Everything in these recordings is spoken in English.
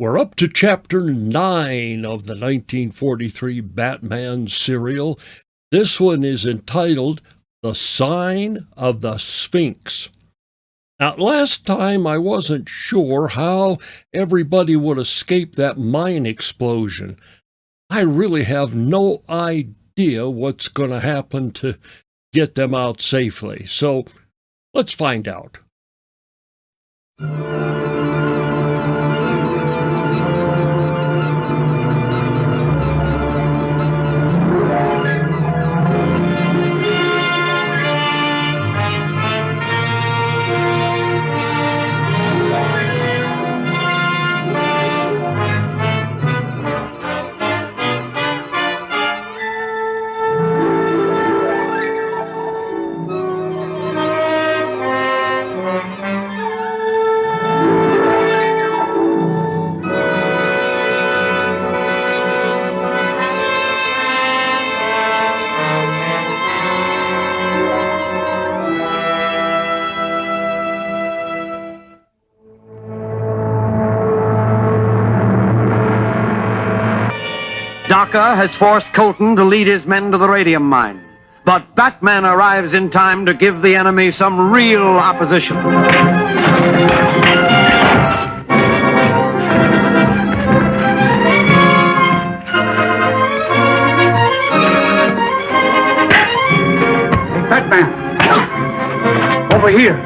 We're up to Chapter 9 of the 1943 Batman serial. This one is entitled The Sign of the Sphinx. Now, last time I wasn't sure how everybody would escape that mine explosion. I really have no idea what's going to happen to get them out safely. So let's find out. Daka has forced Colton to lead his men to the radium mine. But Batman arrives in time to give the enemy some real opposition. Hey, Batman! Over here!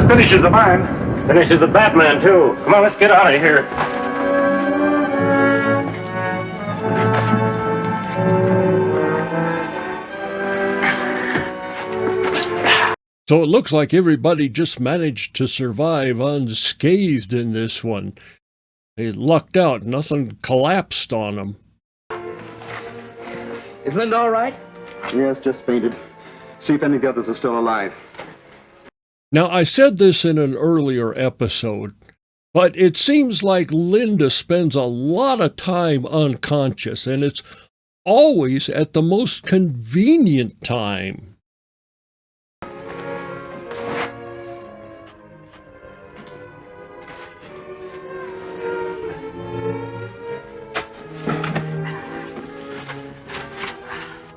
Finishes the mine. Finishes the Batman, too. Come on, let's get out of here. So it looks like everybody just managed to survive unscathed in this one. They lucked out. Nothing collapsed on them. Is Linda all right? Yes, just fainted. See if any of the others are still alive. Now, I said this in an earlier episode, but it seems like Linda spends a lot of time unconscious, and it's always at the most convenient time.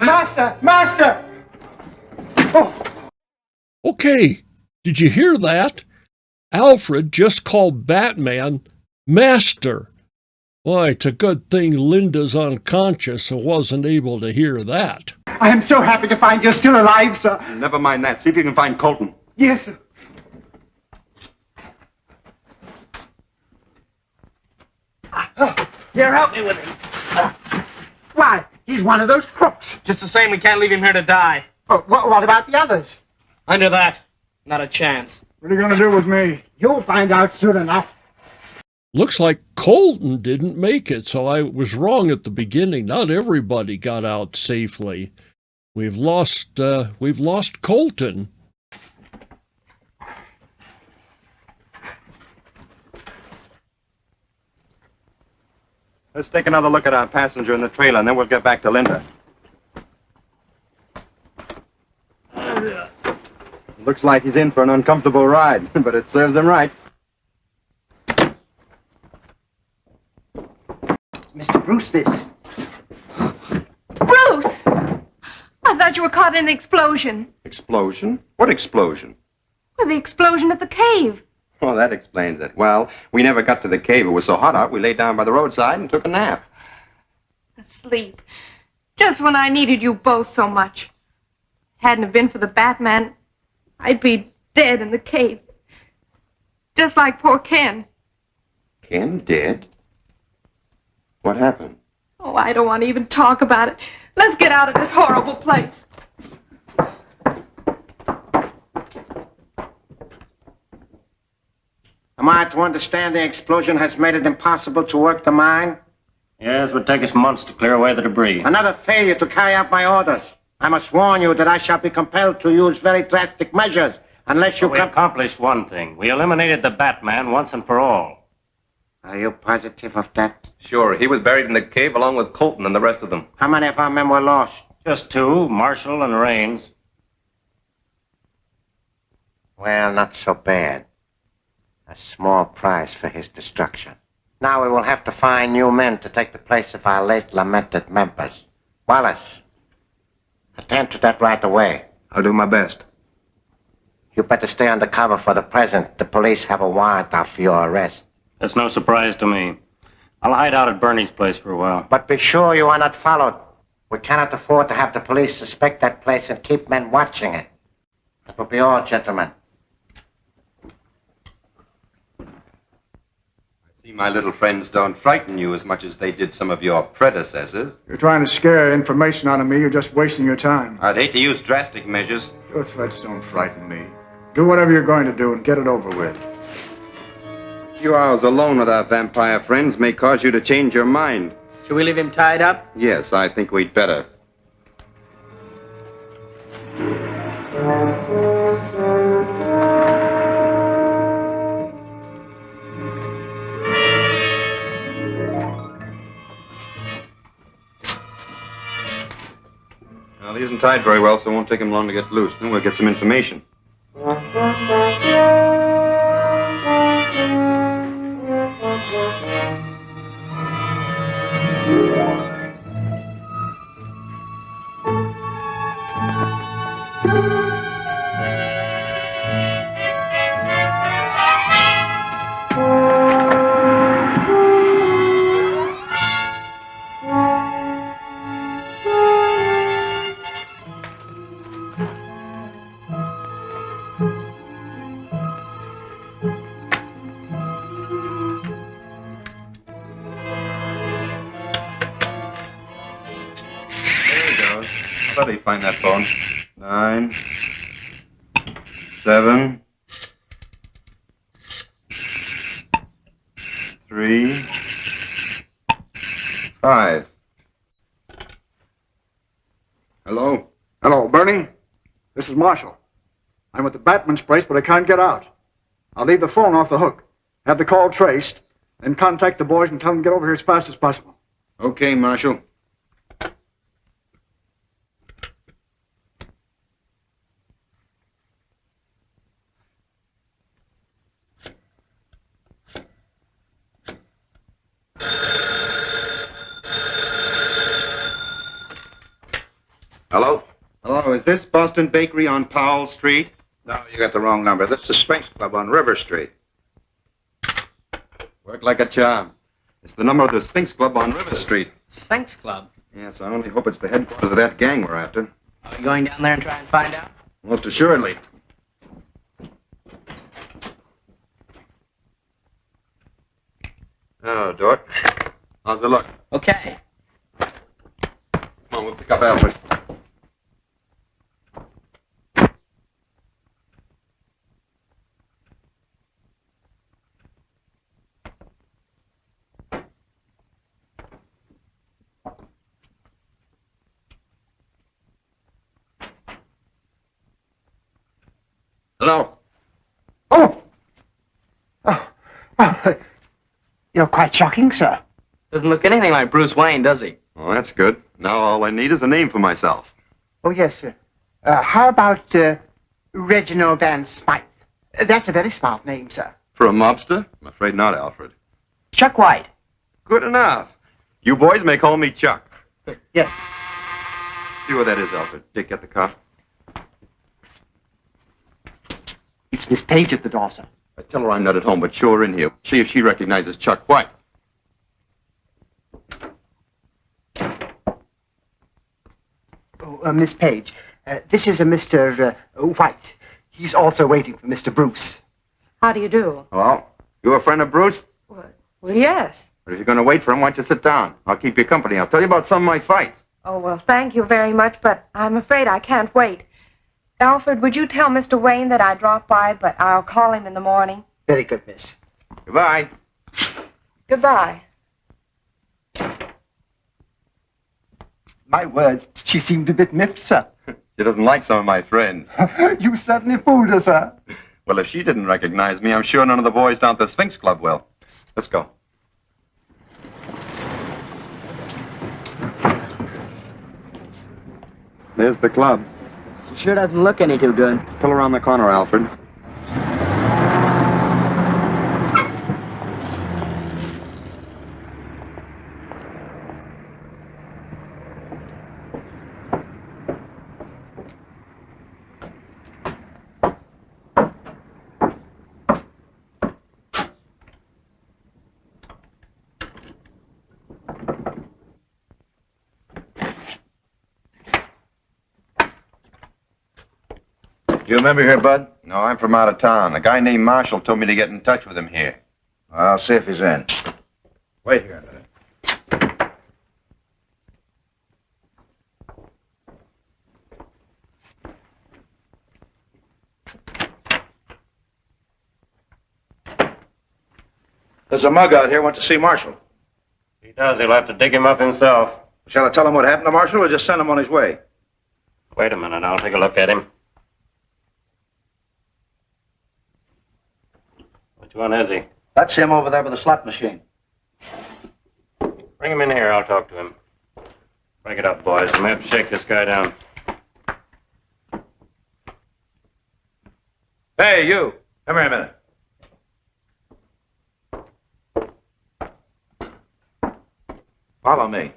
Master! Master! Oh. Okay. Did you hear that? Alfred just called Batman Master. Why, it's a good thing Linda's unconscious and wasn't able to hear that. I am so happy to find you're still alive, sir. Never mind that. See if you can find Colton. Yes, sir. Here, help me with him. Why, he's one of those crooks. Just the same, we can't leave him here to die. Oh, what about the others? Under that, not a chance. What are you going to do with me? You'll find out soon enough. Looks like Colton didn't make it, so I was wrong at the beginning. Not everybody got out safely. We've lost Colton. Let's take another look at our passenger in the trailer, and then we'll get back to Linda. Looks like he's in for an uncomfortable ride, but it serves him right. Mr. Bruce, this. Bruce! I thought you were caught in the explosion. Explosion? What explosion? Well, the explosion at the cave. Oh, that explains it. Well, we never got to the cave. It was so hot out, we laid down by the roadside and took a nap. Asleep. Just when I needed you both so much. Hadn't it been for the Batman, I'd be dead in the cave. Just like poor Ken. Ken dead? What happened? Oh, I don't want to even talk about it. Let's get out of this horrible place. Am I to understand the explosion has made it impossible to work the mine? Yes, it would take us months to clear away the debris. Another failure to carry out my orders. I must warn you that I shall be compelled to use very drastic measures unless you We accomplished one thing. We eliminated the Batman once and for all. Are you positive of that? Sure, he was buried in the cave along with Colton and the rest of them. How many of our men were lost? Just two, Marshall and Raines. Well, not so bad. A small price for his destruction. Now we will have to find new men to take the place of our late lamented members. Wallace, attend to that right away. I'll do my best. You better stay undercover for the present. The police have a warrant out for your arrest. That's no surprise to me. I'll hide out at Bernie's place for a while. But be sure you are not followed. We cannot afford to have the police suspect that place and keep men watching it. That will be all, gentlemen. My little friends don't frighten you as much as they did some of your predecessors. You're trying to scare information out of me. You're just wasting your time. I'd hate to use drastic measures. Your threats don't frighten me. Do whatever you're going to do and get it over with. A few hours alone with our vampire friends may cause you to change your mind. Should we leave him tied up? Yes, I think we'd better. Well, he isn't tied very well, so it won't take him long to get loose. Then we'll get some information. How do you find that phone? 9, 7, 3, 5. Hello? Hello, Bernie. This is Marshall. I'm at the Batman's place, but I can't get out. I'll leave the phone off the hook, have the call traced, then contact the boys and tell them to get over here as fast as possible. Okay, Marshal. Hello? Hello, is this Boston Bakery on Powell Street? No, you got the wrong number. This is the Sphinx Club on River Street. Worked like a charm. It's the number of the Sphinx Club on River Street. Sphinx Club. Yes, I only hope it's the headquarters of that gang we're after. Are we going down there and try and find out? Most assuredly. Oh, Dort. How's the look? Okay. Come on, we'll pick up Alfred. Hello? Oh! Oh, well, you're quite shocking, sir. Doesn't look anything like Bruce Wayne, does he? Well, that's good. Now all I need is a name for myself. Oh, yes, sir. How about Reginald Van Smythe? That's a very smart name, sir. For a mobster? I'm afraid not, Alfred. Chuck White. Good enough. You boys may call me Chuck. Yes. See what that is, Alfred. Dick, get the car. It's Miss Page at the door, sir. I tell her I'm not at home, but show her in here. See if she recognizes Chuck White. Oh, Miss Page, this is a Mr. White. He's also waiting for Mr. Bruce. How do you do? Well, you a friend of Bruce? Well, yes. But if you're going to wait for him, why don't you sit down? I'll keep you company. I'll tell you about some of my fights. Oh, well, thank you very much, but I'm afraid I can't wait. Alfred, would you tell Mr. Wayne that I dropped by, but I'll call him in the morning? Very good, miss. Goodbye. Goodbye. My word, she seemed a bit miffed, sir. She doesn't like some of my friends. You certainly fooled her, sir. Well, if she didn't recognize me, I'm sure none of the boys down at the Sphinx Club will. Let's go. There's the club. It sure doesn't look any too good. Pull around the corner, Alfred. You remember here, Bud? No, I'm from out of town. A guy named Marshall told me to get in touch with him here. I'll see if he's in. Wait here a minute. There's a mug out here wants to see Marshall. If he does, he'll have to dig him up himself. Shall I tell him what happened to Marshall or just send him on his way? Wait a minute, I'll take a look at him. Which one is he? That's him over there by the slot machine. Bring him in here, I'll talk to him. Break it up, boys. We may have to shake this guy down. Hey, you! Come here a minute. Follow me.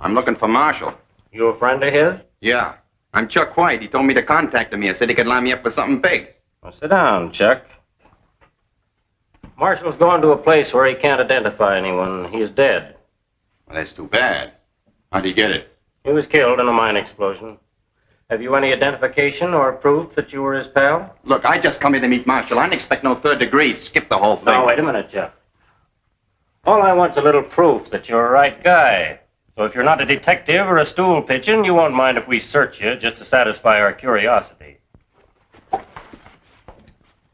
I'm looking for Marshall. You a friend of his? Yeah. I'm Chuck White. He told me to contact him. He said he could line me up for something big. Well, sit down, Chuck. Marshall's gone to a place where he can't identify anyone. He's dead. Well, that's too bad. How'd he get it? He was killed in a mine explosion. Have you any identification or proof that you were his pal? Look, I just come here to meet Marshall. I didn't expect no third degree. Skip the whole thing. No, wait a minute, Chuck. All I want's a little proof that you're a right guy. So if you're not a detective or a stool pigeon, you won't mind if we search you just to satisfy our curiosity.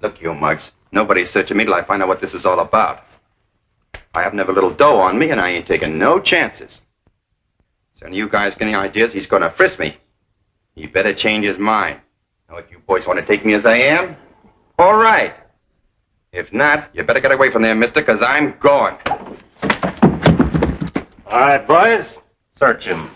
Look, you mugs. Nobody's searching me till I find out what this is all about. I have never little dough on me, and I ain't taking no chances. So any of you guys get any ideas, he's gonna frisk me. He better change his mind. Now, if you boys want to take me as I am, all right. If not, you better get away from there, mister, because I'm going. All right, boys. Search him.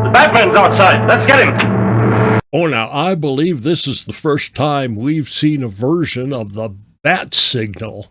The Batman's outside. Let's get him. Oh, now, I believe this is the first time we've seen a version of the bat signal.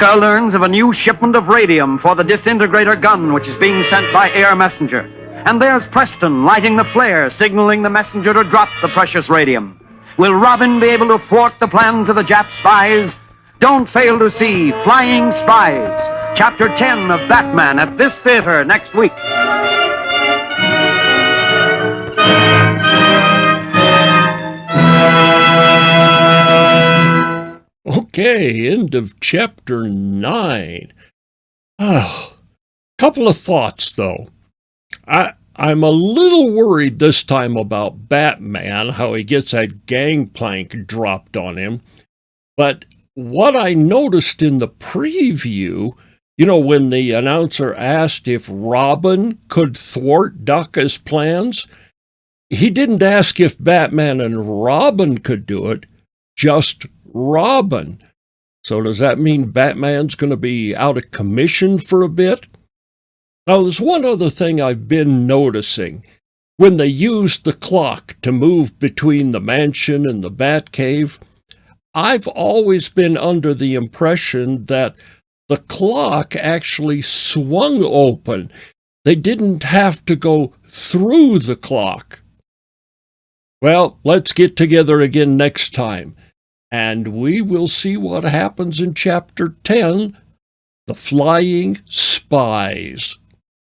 Tucker learns of a new shipment of radium for the disintegrator gun which is being sent by air messenger. And there's Preston lighting the flare, signaling the messenger to drop the precious radium. Will Robin be able to thwart the plans of the Jap spies? Don't fail to see Flying Spies, Chapter 10 of Batman at this theater next week. Okay, end of Chapter 9. Oh, couple of thoughts, though. I'm a little worried this time about Batman, how he gets that gangplank dropped on him. But what I noticed in the preview, when the announcer asked if Robin could thwart Daka's plans, he didn't ask if Batman and Robin could do it, just Robin. So does that mean Batman's going to be out of commission for a bit? Now, there's one other thing I've been noticing. When they used the clock to move between the mansion and the Batcave, I've always been under the impression that the clock actually swung open. They didn't have to go through the clock. Well, let's get together again next time, and we will see what happens in Chapter 10, The Flying Spies.